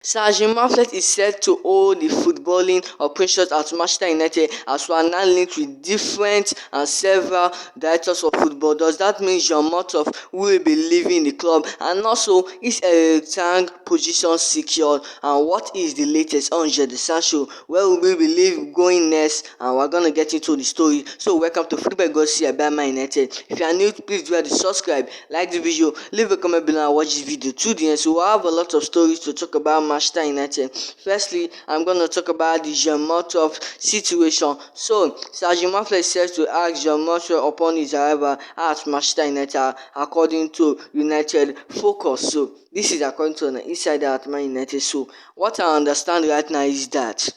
Sir Jim Ratcliffe is set to hold the footballing operations at Manchester United as we are now linked with different and several directors of football. Does that mean John Murtough will be leaving the club? And also, is Erik position secured? And what is the latest on Jadon Sancho? Where will we believe going next? And we're gonna get into the story. So welcome to Football Gossip by Man United. If you are new, please do subscribe, like the video, leave a comment below and watch this video to the end. So we'll have a lot of stories to talk about Manchester United. Firstly, I'm going to talk about the John Murtough situation. So, Sir Jim Ratcliffe says to ask John Murtough upon his arrival at Manchester United, according to United Focus. So, this is according to an insider at Man United. So, what I understand right now is that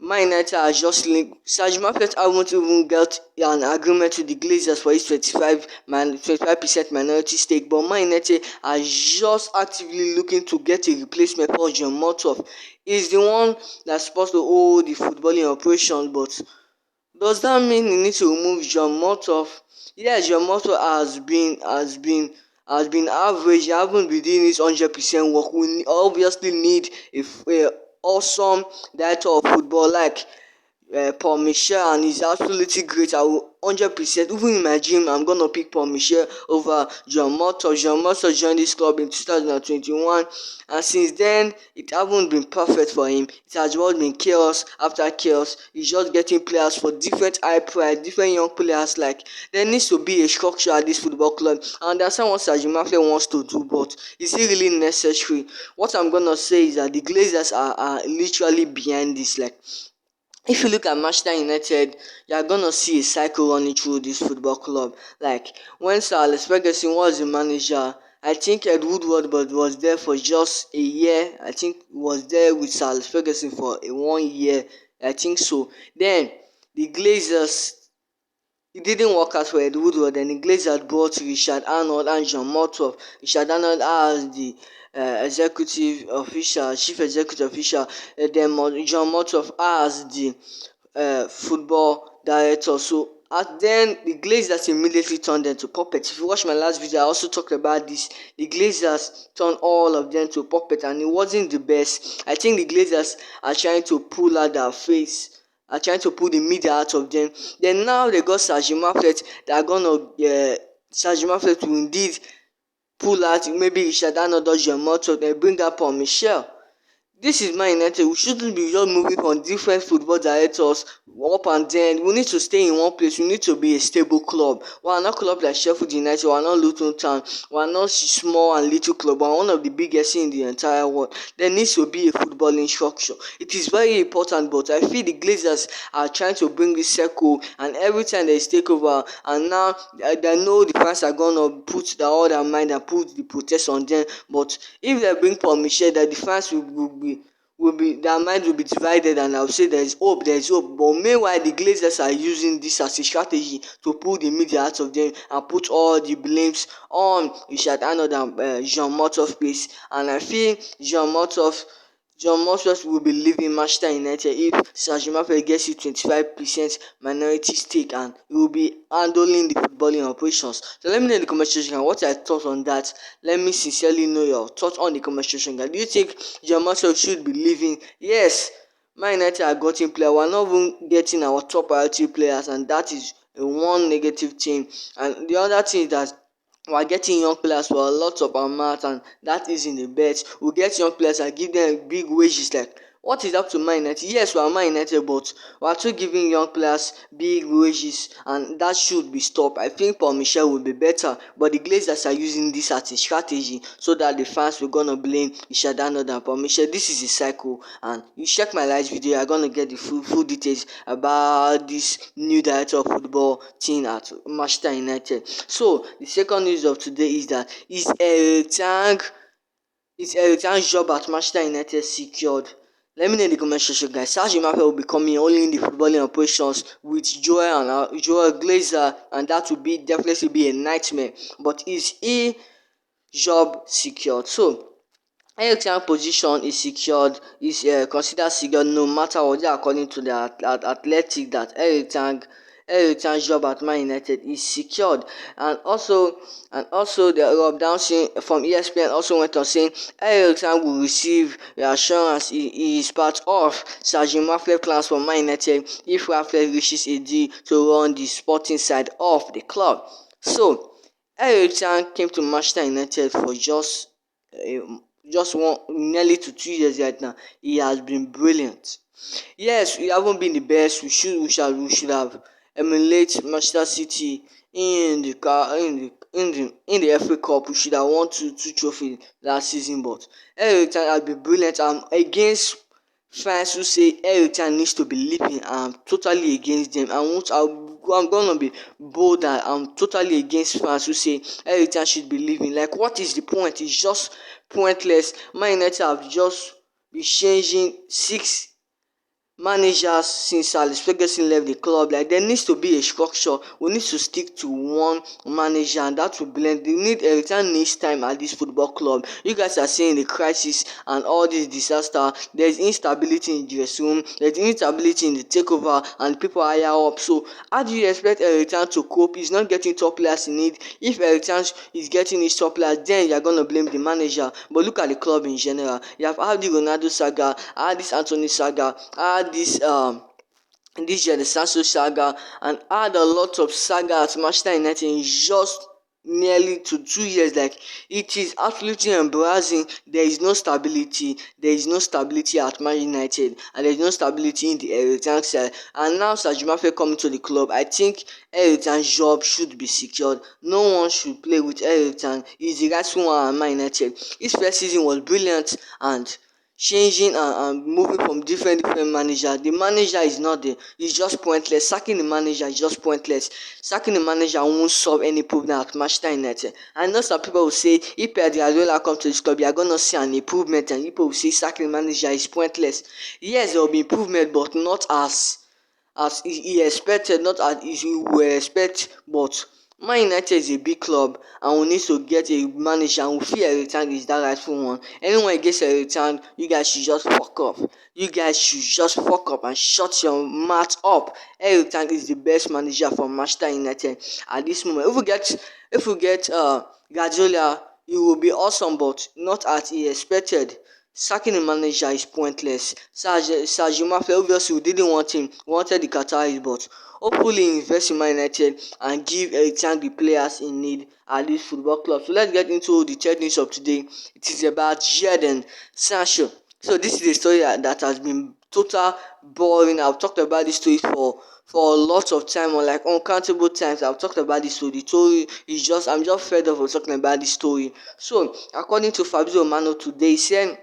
Man United are just linked. Sir Jim Ratcliffe haven't even got an agreement with the Glazers for his 25% minority stake, but Man United are just actively looking to get a replacement for John Murtough. He's the one that's supposed to hold the footballing operation, but does that mean he needs to remove John Murtough? Yes, John Murtough has been average. He hasn't been doing his 100% work. We obviously need a awesome director of football like Paul Michel, and he's absolutely great. I will 100%, even in my dream, I'm gonna pick Paul Michel over John Murtough. John Murtough joined this club in 2021, and since then it hasn't been perfect for him. It has just been chaos after chaos. He's just getting players for different high price, different young players. Like, there needs to be a structure at this football club. I understand what Sir Jim Ratcliffe wants to do, but is it really necessary? What I'm gonna say is that the Glazers are literally behind this. Like, if you look at Manchester United, you are gonna see a cycle running through this football club. Like, when Sir Alex Ferguson was the manager, I think Ed Woodward was there for just a year. I think he was there with Sir Alex Ferguson for 1 year. I think so. Then the Glazers, it didn't work out for Ed Woodward, and the Glazers brought Richard Arnold and John Murtough. Richard Arnold as the chief executive official, then John Murtough as the football director. So then the Glazers immediately turned them to puppets. If you watch my last video, I also talked about this. The Glazers turned all of them to puppets, and it wasn't the best. I think the Glazers are trying to pull out their face, are trying to pull the media out of them. Then now they got Sir Jim Ratcliffe that are gonna Sir Jim Ratcliffe to indeed pull out maybe Richard Arnold or John Murtough, then bring out Paul Michel. This is Man United. We shouldn't be just moving from different football directors up and down. We need to stay in one place. We need to be a stable club. We are not club like Sheffield United. We are not Luton Town. We are not small and little club. We are one of the biggest in the entire world. There needs to be a footballing structure. It is very important, but I feel the Glazers are trying to bring this circle, and every time there is takeover, and now they know the fans are gonna put all their mind and put the protest on them. But if they bring Paul Michel, that the fans will be their mind will be divided, and I will say there is hope. But meanwhile, the Glazers are using this as a strategy to pull the media out of them and put all the blames on Richard Arnold and John Murtough's place. And I feel John Murtough will be leaving Manchester United if Sir Jim Ratcliffe gets his 25% minority stake, and he will be handling the footballing operations. So let me know in the comment section what are your thoughts on that. Let me sincerely know your thoughts on the comment section. Do you think John Murtough should be leaving? Yes, Man United are getting players. We are not even getting our top priority players, and that is one negative thing. And the other thing is that we are getting young players for a lot of amount, and that is in the bet. We get young players and give them big wages. Like, what is up to Man United? Yes, we are Man United, but we are still giving young players big wages, and that should be stopped. I think Paul Michel will be better, but the Glazers are using this as a strategy so that the fans will gonna blame Richard Arnold and Paul Michel. This is a cycle, and you check my last video, you're gonna get the full details about this new director of football team at Manchester United. So the second news of today is that is Erik job at Manchester United secured? Let me know in the comment section, guys. Sir Jim Ratcliffe will be coming only in the footballing operations with Joel Glazer, and that will be definitely be a nightmare. But is he job secured? So Erik's position is secured, is considered secured no matter what. According to the Athletic, that Erik Erik Ten Hag's job at Man United is secured. And also the Rob Downsing from ESPN also went on saying Erik Ten Hag will receive reassurance he is part of Sir Jim Ratcliffe plans for Man United if Ratcliffe reaches a deal to run the sporting side of the club. So Erik Ten Hag came to Manchester United for just one nearly to 2 years right now. He has been brilliant. Yes, we haven't been the best. We should have emulate Manchester City in the car in the FA Cup. We should have won two trophies last season, but Erik Ten Hag has been brilliant. I'm against fans who say Erik Ten Hag needs to be leaving. I'm totally against them. I'm gonna be bold that I'm totally against fans who say Erik Ten Hag should be leaving. Like, what is the point? It's just pointless. Man United have just been changing six managers since Alex Ferguson left the club. Like, there needs to be a structure. We need to stick to one manager, and that will blend. We need Erik Ten Hag needs time at this football club. You guys are seeing the crisis and all this disaster. There's instability in the dressing room. There's instability in the takeover and people higher up. So how do you expect Erik Ten Hag to cope? He's not getting top players in need. If Erik Ten Hag is getting his top players, then you're gonna blame the manager. But look at the club in general. You have had the Ronaldo saga, had this Anthony saga, had this Jadon Sancho saga, and had a lot of saga at Manchester United in just nearly to 2 years. Like, it is absolutely embarrassing. There is no stability. There is no stability at Man United, and there is no stability in the Erik Ten Hag side. And now Sir Jim Ratcliffe coming to the club, I think Erik Ten Hag's job should be secured. No one should play with Erik Ten Hag. He's the rightful one at Man United. His first season was brilliant, and changing and moving from different managers. The manager is not there. It's just pointless. Sacking the manager is just pointless. Sacking the manager won't solve any problem at Manchester United. I know some people will say if Pep Guardiola comes to this club, you are gonna see an improvement, and people will say sacking the manager is pointless. Yes, there will be improvement, but not as he expected, not as he would expect. But Man United is a big club, and we need to get a manager, and we feel Erik Ten Hag is that rightful one. Anyone against Erik Ten Hag, you guys should just fuck off. You guys should just fuck up and shut your mouth up. Erik Ten Hag is the best manager for Manchester United at this moment. If we get Guardiola, it will be awesome, but not as he expected. Sacking a manager is pointless. Sir Jim Ratcliffe, obviously we didn't want him, we wanted the Qataris, but hopefully invest in Man United and give Erik Ten Hag the players in need at this football club. So let's get into the third news of today. It is about Jadon Sancho. So this is a story that has been total boring. I've talked about this story for a lot of time, or like uncountable times. I've talked about this story. The story is just, I'm just fed up of talking about this story. So according to Fabrizio Romano today, he said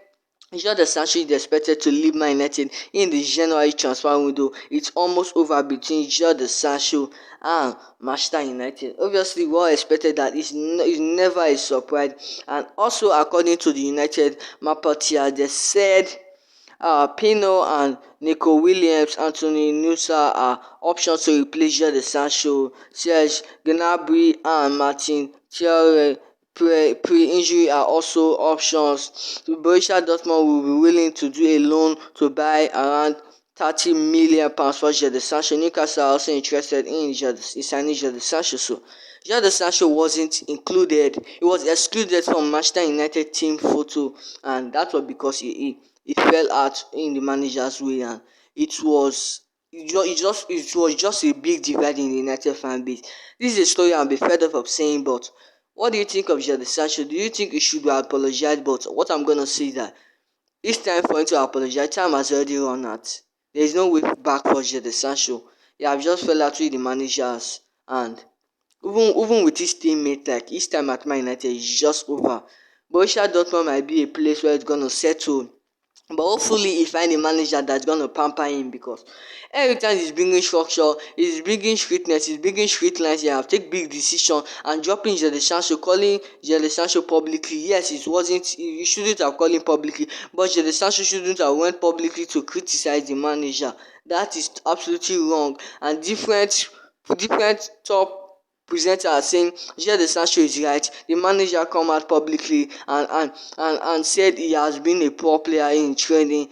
Jadon Sancho is expected to leave Man United in the January transfer window. It's almost over between Jadon Sancho and Manchester United. Obviously, we all expected that. It's never a surprise. And also, according to the United Marketeer, they said Pino and Nico Williams, Anthony Nusa are options to replace Jadon Sancho. Serge Gnabry and Martin Thiaw pre-injury are also options. Borussia Dortmund will be willing to do a loan to buy around £30 million for Jadon Sancho. Newcastle are also interested in signing Jadon Sancho. So Jadon Sancho wasn't included. He was excluded from Manchester United team photo, and that was because he fell out in the manager's way, and it was just a big divide in the United fan base. This is a story I'll be fed up of saying, but what do you think of Jadon Sancho? Do you think he should apologize? But what I'm gonna say is that it's time for him to apologize. Time has already run out. There is no way back for Jadon Sancho. He have just fell out with the managers, and even with his teammates, like his time at Man United is just over. Borussia Dortmund might be a place where it's gonna settle, but hopefully he find a manager that's gonna pamper him, because every time he's bringing structure, he's bringing strictness, he's bringing street lines. He have take big decision and dropping Jadon Sancho, calling Jadon Sancho publicly. Yes, it wasn't. He shouldn't have called him publicly, but Jadon Sancho shouldn't have went publicly to criticize the manager. That is absolutely wrong. And different top presenter are saying Jadon Sancho is right. The manager come out publicly and said he has been a poor player in training.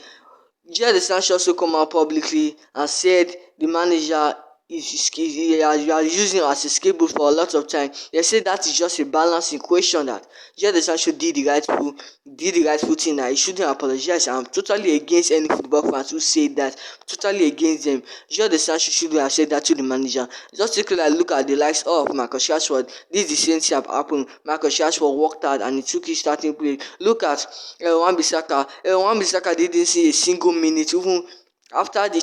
Jadon Sancho also come out publicly and said the manager you are using as a scapegoat for a lot of time. They say that is just a balancing question that Jadon Sancho did the rightful thing, that he shouldn't apologize. I'm totally against any football fans who say that. Totally against them. Jadon Sancho shouldn't have said that to the manager. Just take a look at the likes of Marcus Rashford. This is the same thing have happened. Marcus Rashford worked hard and he took his starting place. Look at Wan-Bissaka. Wan-Bissaka didn't see a single minute even after the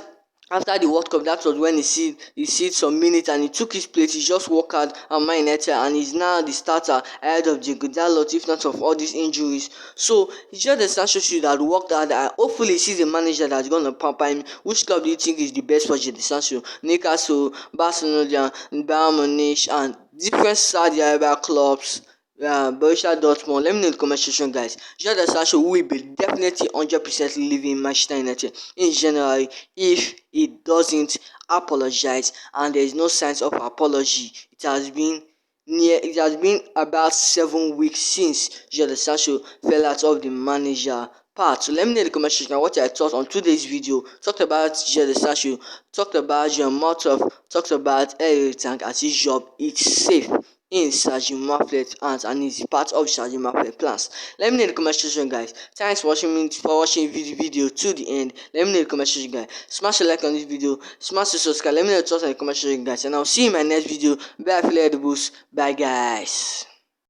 World Cup. That was when he see some minutes and he took his place. He just worked hard at Man United and he's now the starter ahead of Diego Dalot, if not of all these injuries. So it's just the Sancho should have worked hard. Hopefully he sees a manager that's gonna pamper him. Which club do you think is the best for Jadon Sancho? Newcastle, Barcelona, Bayern Munich, and different Saudi Arabia clubs. Borussia Dortmund. Let me know in the comment section, guys. Jadon Sancho will be definitely 100% leaving Manchester United in January if he doesn't apologize, and there is no signs of apology. It has been about 7 weeks since Jadon Sancho fell out of the manager part. So let me know in the comment section what I thought on today's video. Talked about Jadon Sancho, talked about John Murtough, talked about Erik, as his job is safe in Sir Jim Ratcliffe's hands and is part of Sir Jim Ratcliffe's plans. Let me know in the comment section, guys. Thanks for watching the video to the end. Let me know in the comment section, guys. Smash a like on this video, smash the subscribe. Let me know your thoughts in the comment section, guys, and I'll see you in my next video. Bye, affiliate boost. Bye, guys.